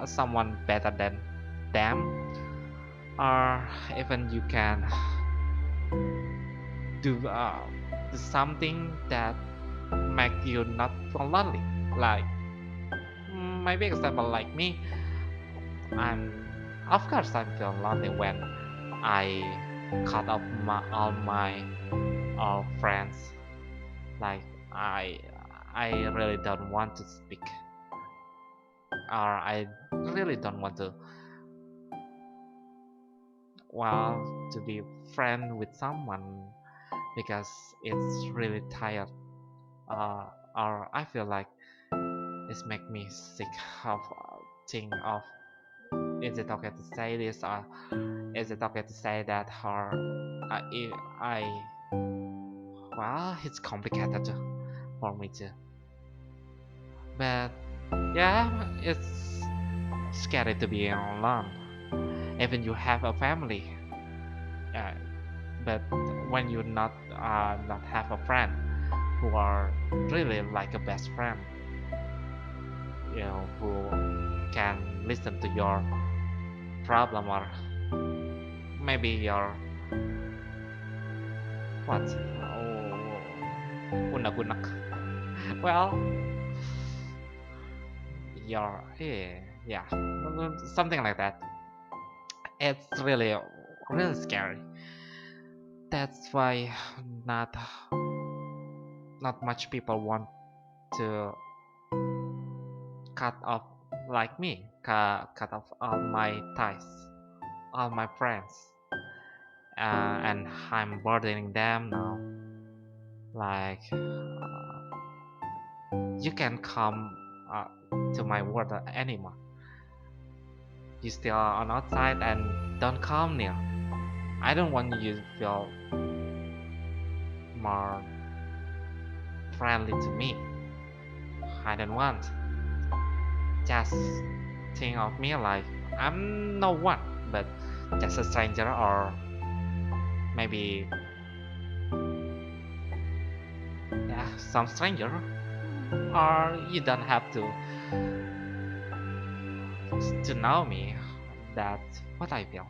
someone better than them, or even you can do something that make you not feel lonely. Like, maybe example like me, I'm of course I feel lonely when I cut off all my friends. Like I really don't want to speak, or I really don't want to, well, to be friend with someone because it's really tired. Or I feel like it's make me sick of, think of, is it okay to say this, or is it okay to say that, or if well, it's complicated for me too. But yeah, it's scary to be alone. Even you have a family, uh, but when you not have a friend who are really like a best friend, who can listen to your problem, or maybe your what, unak-unak. Well, your, yeah, something like that. It's really scary. That's why not not much people want to cut off, like me, cut off all my ties, all my friends, and I'm burdening them now. Like, you can come, to my world anymore. You still on outside and don't come near. I don't want you to feel more friendly to me. I don't want. Just think of me like I'm no one, but just a stranger, or maybe, yeah, some stranger. Or you don't have to know me. That's what I feel.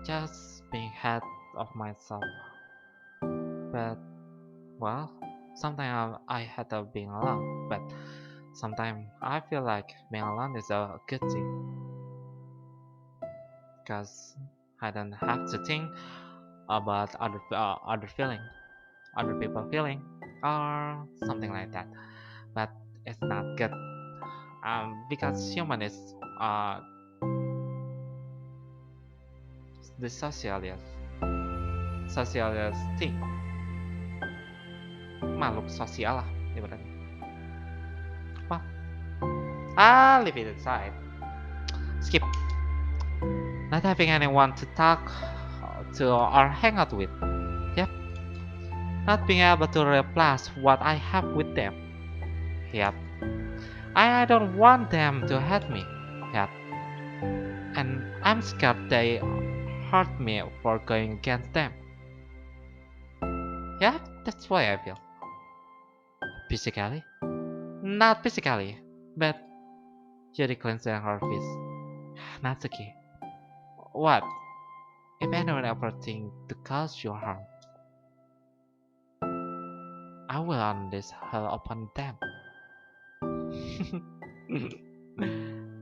Just being head of myself. But, well, sometimes I had to being alone. But sometimes I feel like being alone is a good thing. Because I don't have to think about other people feeling, or something like that. But it's not good. Because human is uh, the socialist thing, makhluk sosial lah ibaratnya. Well, I'll leave it aside. Skip. Not having anyone to talk to or hang out with. Yep. Not being able to replace what I have with them. Yep. I don't want them to hate me. Yep. And I'm scared they hurt me for going against them. Yeah, that's why I feel. Physically? Not physically, but Jerry clenched her fist. Natsuki, what? If anyone ever think to cause you harm, I will unleash hell upon them.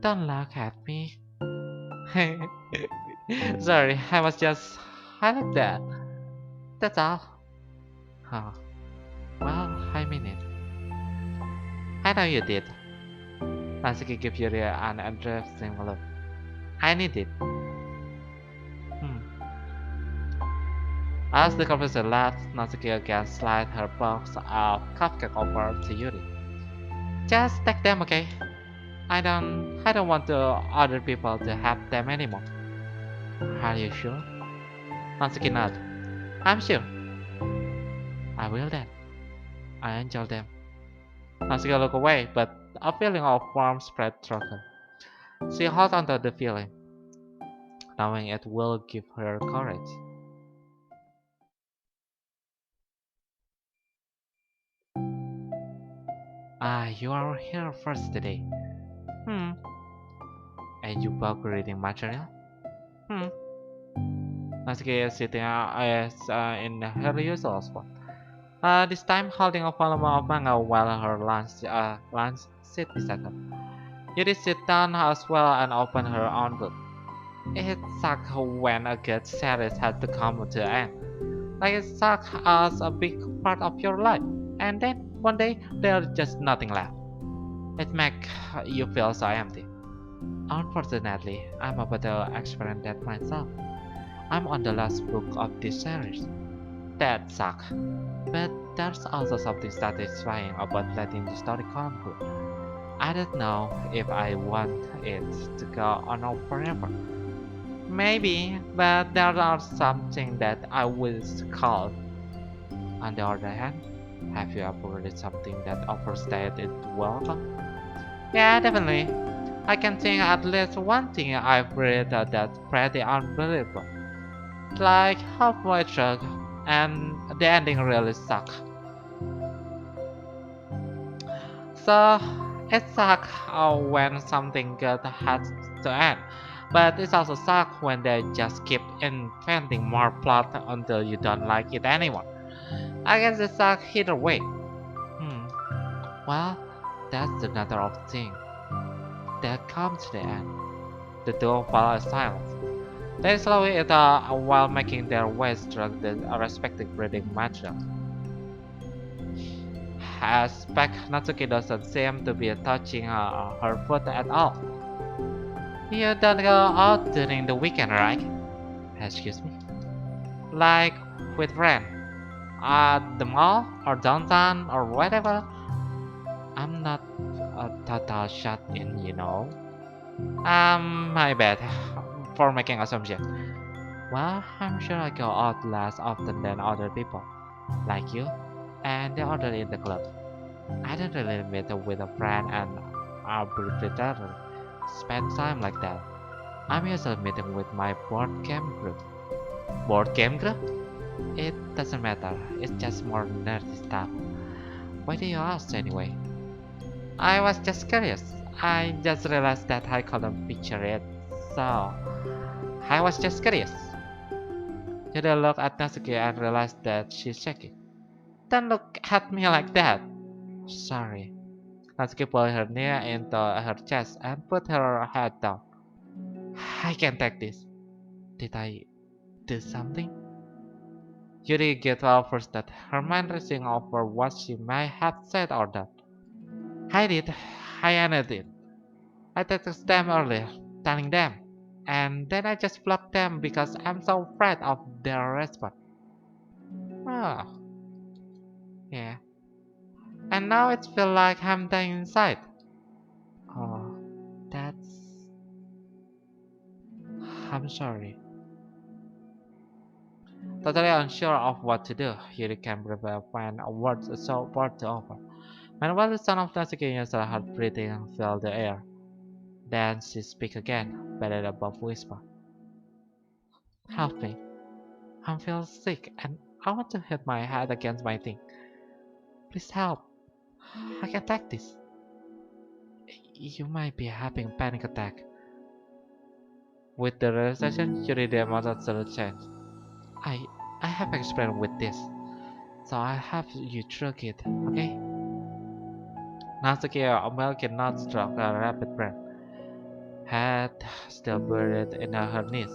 Don't look at me. Sorry, I was just I like that. That's all. Huh. Well, I mean it. I know you did. Natsuki gave Yuri an interesting look. I need it. Hmm. As the conversation left, Natsuki again slid her box of cupcake over to Yuri. Just take them, okay? I don't want the other people to have them anymore. Are you sure? Natsuki nodded. I'm sure. I will then. I enjoy them. Natsuki looked away, but a feeling of warmth spread through her. She held onto the feeling, knowing it will give her courage. You are here first today. Hmm. And you both reading material? Hmm. Natsuki is sitting in her usual spot. This time holding a volume of manga while her lunch sit beside her. Yuri sit down as well and open her own book. It sucks when a good series has to come to an end. Like it sucks as a big part of your life, and then one day there's just nothing left. It makes you feel so empty. Unfortunately, I'm about to experience that myself. I'm on the last book of this series. That sucks. But there's also something satisfying about letting the story conclude. I don't know if I want it to go on forever. Maybe, but there are something that I wish call. On the other hand, have you ever read something that overstayed its welcome? Yeah, definitely. I can think at least one thing I've read that's pretty unbelievable. Like halfway through, and the ending really sucks. So it sucks when something good has to end, but it also sucks when they just keep inventing more plot until you don't like it anymore. I guess it sucks either way. Hmm. Well, that's another of thing. They come to the end. The two fall silent. They slow it while making their way through the respective reading material. Aspect Natsuki doesn't seem to be touching her foot at all. You don't go out during the weekend, right? Excuse me? Like with friends? At the mall? Or downtown? Or whatever? I'm not a total shut-in, you know? My bad for making assumption. Well, I'm sure I go out less often than other people, like you, and the other in the club. I don't really meet with a friend and arbitrarily spend time like that. I'm usually meeting with my board game group. Board game group? It doesn't matter, it's just more nerdy stuff. Why do you ask anyway? I was just curious. I just realized that I couldn't picture it, so I was just curious. Yuda looked at Natsuki and realized that she's shaking. Don't look at me like that. Sorry. Natsuki pulled her knee into her chest and put her head down. I can take this. Did I do something? Yuri get well first that her mind racing over what she might have said or done. I did. I ended it. I texted them earlier, telling them. And then I just blocked them because I'm so afraid of their response. Oh, yeah. And now it feels like I'm dying inside. Oh, that's... I'm sorry. Totally unsure of what to do, Yuri can prepare when a word is so about to over. Meanwhile, the sound of Natsuki's heart breathing filled the air. Then she speaks again, but at above whisper. Help me. I feel sick and I want to hit my head against my thing. Please help. I can take this. You might be having a panic attack. With the realization, Yuri demonstrated change. I I have experience with this, so I have you drug it, okay? Natsuki American not struck a rapid breath, head still buried in her knees.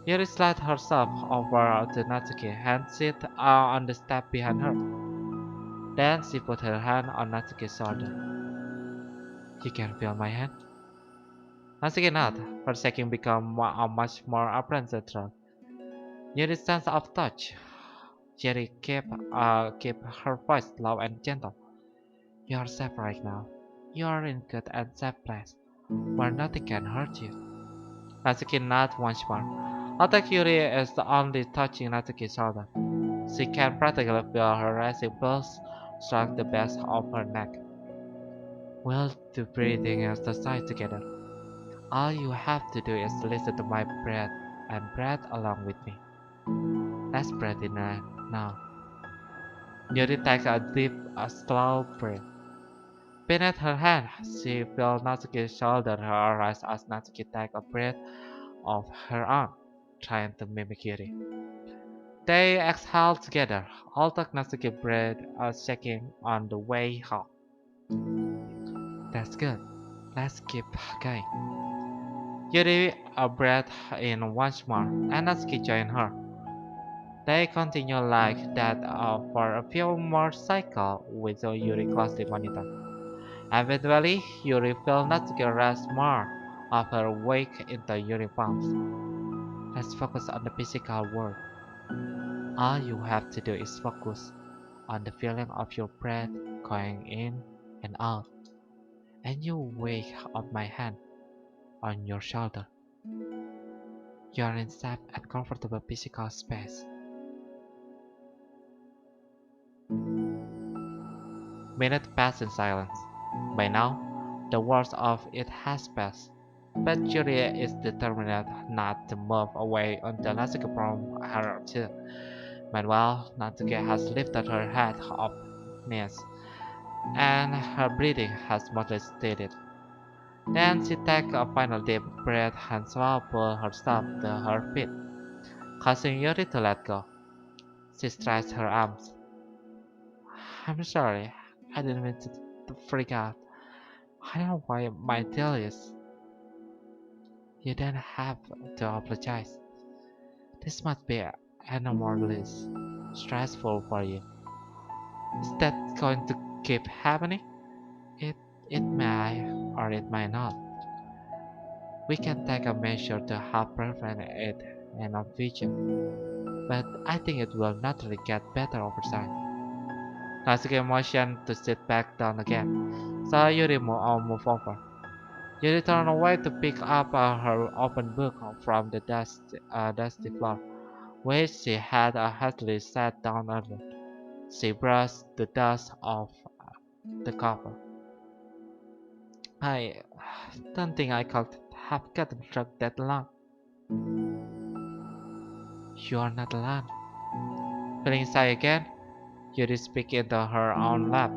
Yuri slid herself over to Natsuki and sit on the step behind her. Then she put her hand on Natsuki's shoulder. You can feel my hand? Natsuki nodded, her shaking became a much more apparent central. Yuri's sense of touch. Yuri kept her voice low and gentle. You are safe right now. You are in good and safe place, where nothing can hurt you. Natsuki nodded once more. Although Yuri is only touching Natsuki's shoulder, she can practically feel her rising pulse strike the base of her neck. We'll do breathing exercise together. All you have to do is listen to my breath and breathe along with me. Let's breathe in now. Yuri takes a deep, slow breath. Beneath her hand, she felt Natsuki's shoulder rise as Natsuki takes a breath of her own, trying to mimic Yuri. They exhaled together, although Natsuki breath shaking on the way out. That's good. Let's keep going. Yuri breathed in once more, and Natsuki joined her. They continued like that for a few more cycles with Yuri closely monitored. Eventually, Yuri felt Natsuki rest more of her wake into Yuri palms. Let's focus on the physical world. All you have to do is focus on the feeling of your breath going in and out, and you wake up my hand on your shoulder. You are in safe and comfortable physical space. Minutes pass in silence. By now, the worst of it has passed, but Julia is determined not to move away until Natsuki from her too. Meanwhile, Natsuki has lifted her head up knees, and her breathing has mostly steadied. Then she takes a final deep breath and slowly pulls herself to her feet, causing Yuri to let go. She stretches her arms. I'm sorry, I didn't mean to freak out. I don't know why my tail is. You don't have to apologize. This must be enormously stressful for you. Is that going to keep happening? It it may or it may not. We can take a measure to help prevent it in the future, but I think it will naturally get better over time. Natsuki motioned to sit back down again, so Yuri move over. Yuri turned away to pick up her open book from the dusty floor, which she had hastily set down earlier. She brushed the dust off the cover. I don't think I could have gotten drunk that long. You are not alone. Feeling shy again, Yuri speak into her own lap.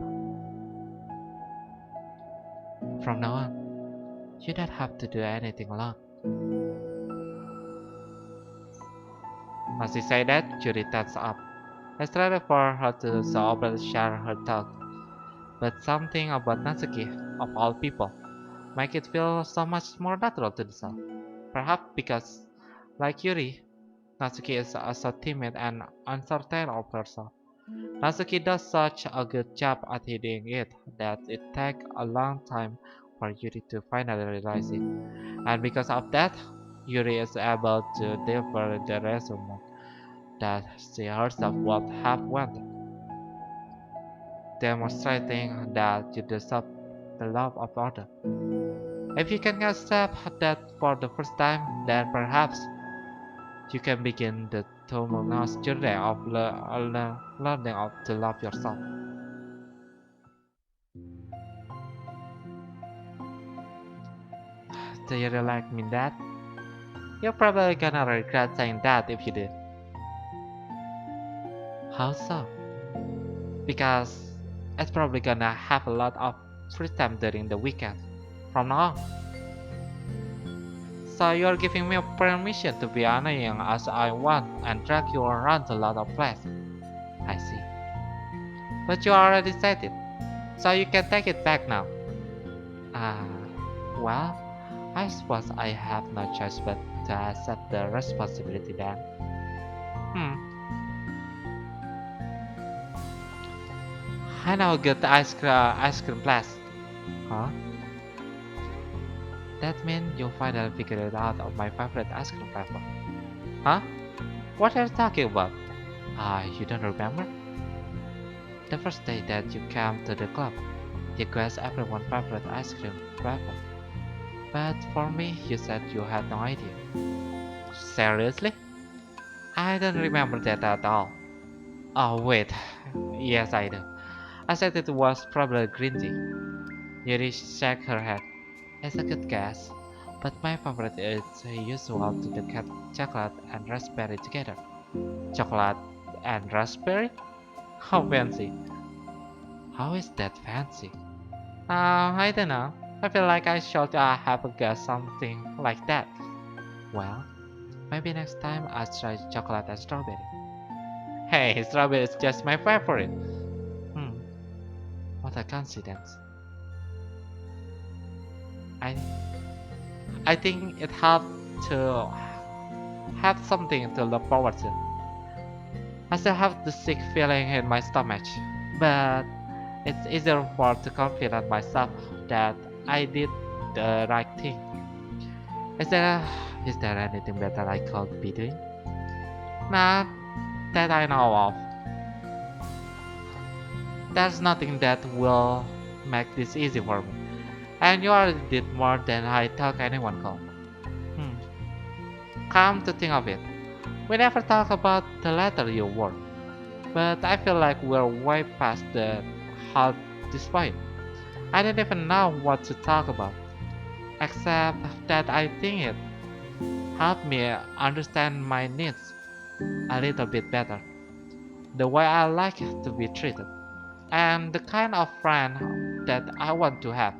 From now on, you don't have to do anything alone. As she said that, Yuri tense up. I started for her to so openly share her thoughts, but something about Natsuki, of all people, make it feel so much more natural to do so. Perhaps because, like Yuri, Natsuki is so timid and uncertain of herself. Natsuki does such a good job at hiding it that it takes a long time for Yuri to finally realize it. And because of that, Yuri is able to deliver the resume that she herself would have wanted, demonstrating that you deserve the love of others. If you can accept that for the first time, then perhaps you can begin the tumultuous journey of learning to love yourself. Do you really like me that? You're probably gonna regret saying that if you did. How so? Because it's probably gonna have a lot of free time during the weekend from now on. So you're giving me permission to be annoying as I want and drag you around a lot of places. I see. But you already said it, so you can take it back now. Ah, well, I suppose I have no choice but to accept the responsibility then. Hmm, I know a good ice cream place. Huh? That means you finally figured it out of my favorite ice cream flavor. Huh? What are you talking about? Ah, you don't remember? The first day that you came to the club, you guessed everyone's favorite ice cream flavor. But for me, you said you had no idea. Seriously? I don't remember that at all. Oh, wait. Yes, I do. I said it was probably green tea. Yuri shook her head. It's a good guess, but my favorite is usual to get chocolate and raspberry together. Chocolate and raspberry? How fancy. How is that fancy? I don't know. I feel like I should have guessed something like that. Well, maybe next time I'll try chocolate and strawberry. Hey, strawberry is just my favorite. Hmm, what a coincidence. I I think it helped to have something to look forward to. I still have the sick feeling in my stomach, but it's easier for to confident myself that I did the right thing. Is there is there anything better I could be doing? Not that I know of. There's nothing that will make this easy for me. And you already did more than I thought anyone could. Hmm. Come to think of it, we never talk about the letter you wrote, but I feel like we're way past the how this point. I don't even know what to talk about, except that I think it helped me understand my needs a little bit better, the way I like to be treated, and the kind of friend that I want to have.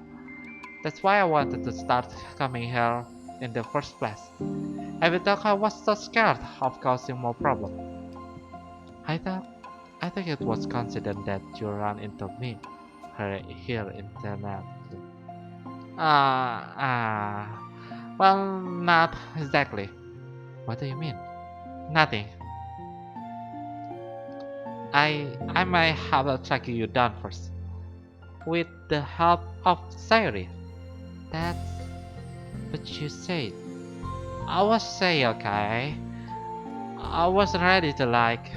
That's why I wanted to start coming here in the first place. Even though I was so scared of causing more problems. I thought I think it was coincident that you ran into me here in Tenet. Well, not exactly. What do you mean? Nothing. I might have tracked you down first, with the help of Sayuri. That's what you said. I was saying okay. I wasn't ready to like,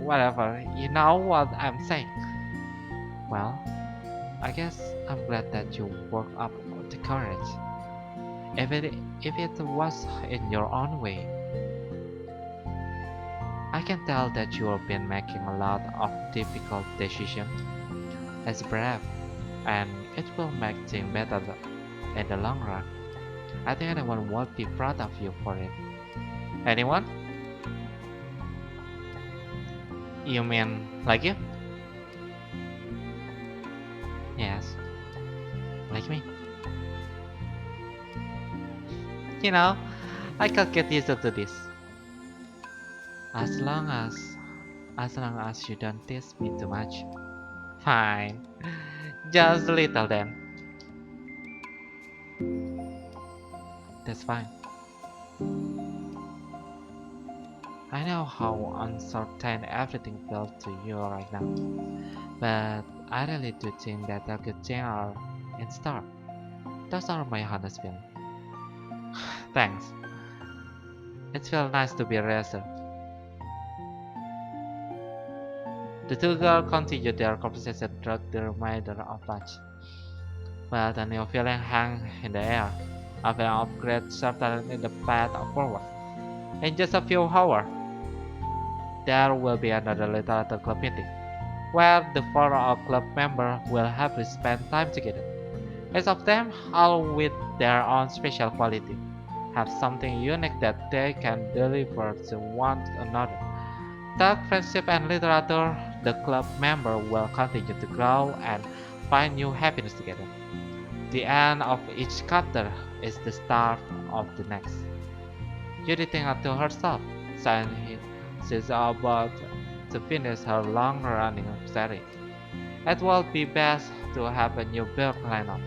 whatever. You know what I'm saying. Well, I guess I'm glad that you worked up the courage. If it was in your own way, I can tell that you have been making a lot of difficult decisions. It's brave, and it will make things better in the long run. I think anyone would be proud of you for it. Anyone? You mean like you? Yes, like me. You know, I could get used to this. As long as As long as you don't tease me too much. Fine. Just a little then. That's fine. I know how uncertain everything feels to you right now, but I really do think that a good thing are in store. Those are my honest feelings. Thanks. It feels nice to be reassured. The two girls continued their conversation throughout the remainder of lunch, but a new feeling hung in the air. A feeling of great certainty in the path forward. In just a few hours, there will be another literature club meeting, where the four club members will have to spend time together. Each of them, all with their own special quality, have something unique that they can deliver to one another. Through friendship and literature, the club member will continue to grow and find new happiness together. The end of each chapter is the start of the next. Judy thinks to herself, saying she's about to finish her long-running series. It will be best to have a new book lineup.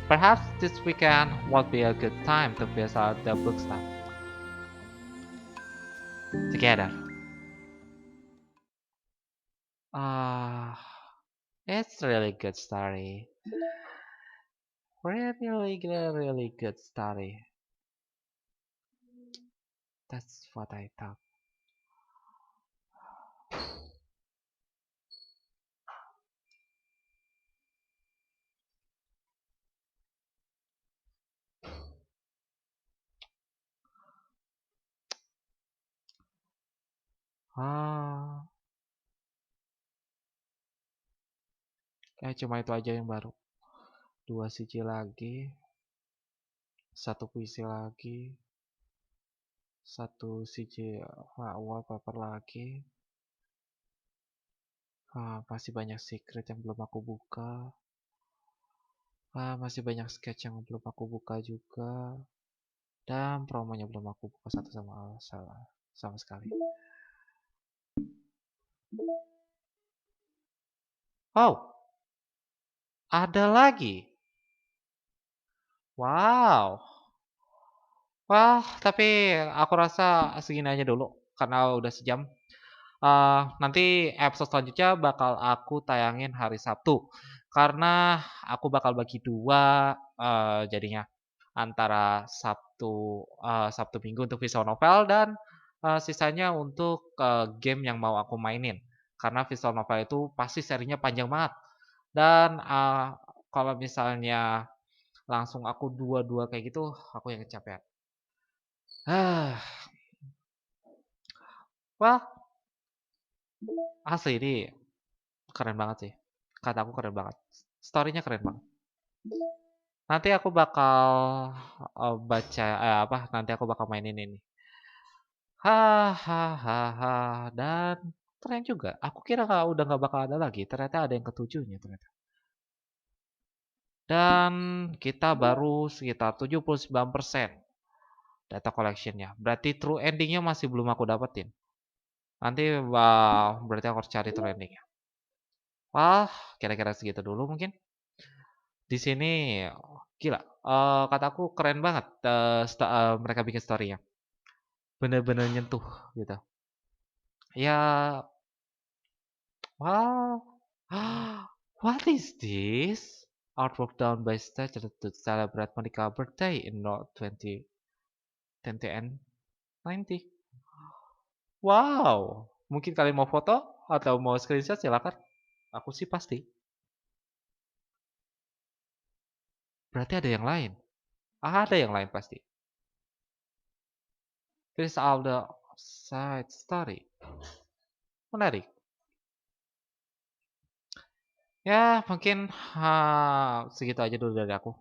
Perhaps this weekend would be a good time to visit the bookstore together. Ah, it's really good story. Really good story. That's what I thought. Ah, kayak cuma itu aja yang baru. Dua siji lagi, satu puisi lagi, satu siji wallpaper lagi. Masih banyak secret yang belum aku buka. Masih banyak sketch yang belum aku buka juga. Dan promonya belum aku buka satu sama sekali. Oh, ada lagi. Wow. Wah, tapi aku rasa segini aja dulu karena udah sejam. Nanti episode selanjutnya bakal aku tayangin hari Sabtu. Karena aku bakal bagi dua jadinya antara Sabtu Minggu untuk visual novel dan sisanya untuk game yang mau aku mainin. Karena visual novel itu pasti serinya panjang banget. Dan kalau misalnya langsung aku dua-dua kayak gitu, aku yang kecapean. Ah, wah, asli ini keren banget sih. Kata aku keren banget. Storynya keren banget. Nanti aku bakal baca apa? Nanti aku bakal mainin ini. Hahaha. Dan keren juga. Aku kira udah nggak bakal ada lagi. Ternyata ada yang ketujuhnya ternyata. Dan kita baru sekitar 79% data collectionnya. Berarti true endingnya masih belum aku dapetin. Nanti berarti aku harus cari true endingnya. Wah, kira-kira segitu dulu mungkin. Di sini gila, kataku keren banget, mereka bikin story-nya. Bener-bener nyentuh gitu. Ya, wow. What is this? Artwork done by Stage to celebrate Monica birthday in 20 and 90. Wow. Mungkin kalian mau foto atau mau screenshot silakan. Aku sih pasti. Berarti ada yang lain. Ada yang lain pasti. This is all the side story. Menarik. Ya, mungkin segitu aja dulu dari aku.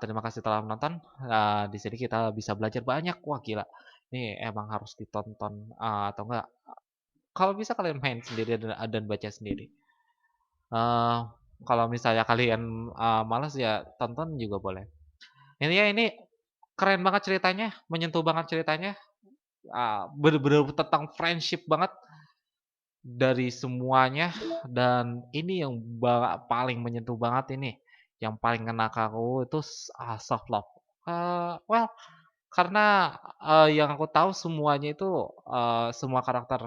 Terima kasih telah menonton. Di sini kita bisa belajar banyak. Wah, gila. Ini emang harus ditonton atau enggak? Kalau bisa kalian main sendiri dan baca sendiri. Eh, Kalau misalnya kalian malas ya tonton juga boleh. Ini keren banget ceritanya, menyentuh banget ceritanya. Bener-bener tentang friendship banget dari semuanya dan ini yang paling menyentuh banget ini, yang paling ngena ke aku itu self love. Well, karena, yang aku tahu semuanya itu, semua karakter,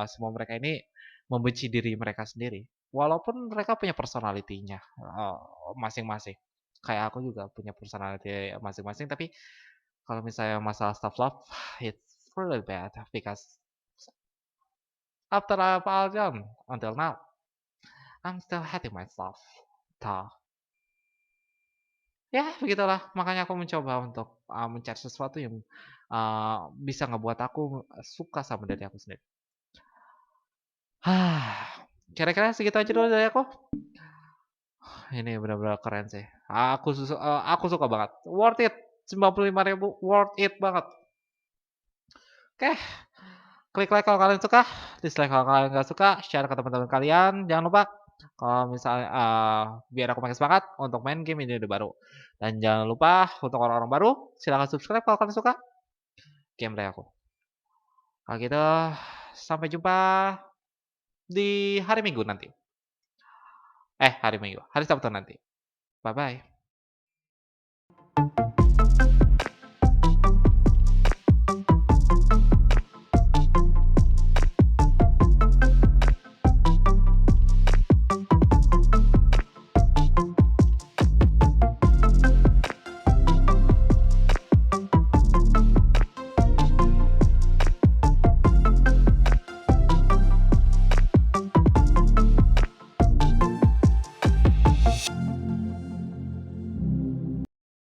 semua mereka ini membenci diri mereka sendiri. Walaupun mereka punya personality-nya, masing-masing. Kayak aku juga punya personality masing-masing, tapi kalau misalnya masalah self love, it's really bad because after I've all done until now, I'm still hating myself. Toh, ya begitulah, makanya aku mencoba untuk, mencari sesuatu yang, bisa ngebuat aku suka sama diri aku sendiri. Kira-kira segitu aja dulu dari aku. Ini benar-benar keren sih. Aku suka banget. Worth it, 95.000 worth it banget. Oke, klik like kalau kalian suka, dislike kalau kalian nggak suka, share ke teman-teman kalian. Jangan lupa kalau misalnya, biar aku makin semangat untuk main game ini udah baru. Dan jangan lupa untuk orang-orang baru, silahkan subscribe kalau kalian suka gameplay aku. Kalau gitu, sampai jumpa di hari Minggu nanti. Hari Minggu, hari Sabtu nanti. Bye-bye.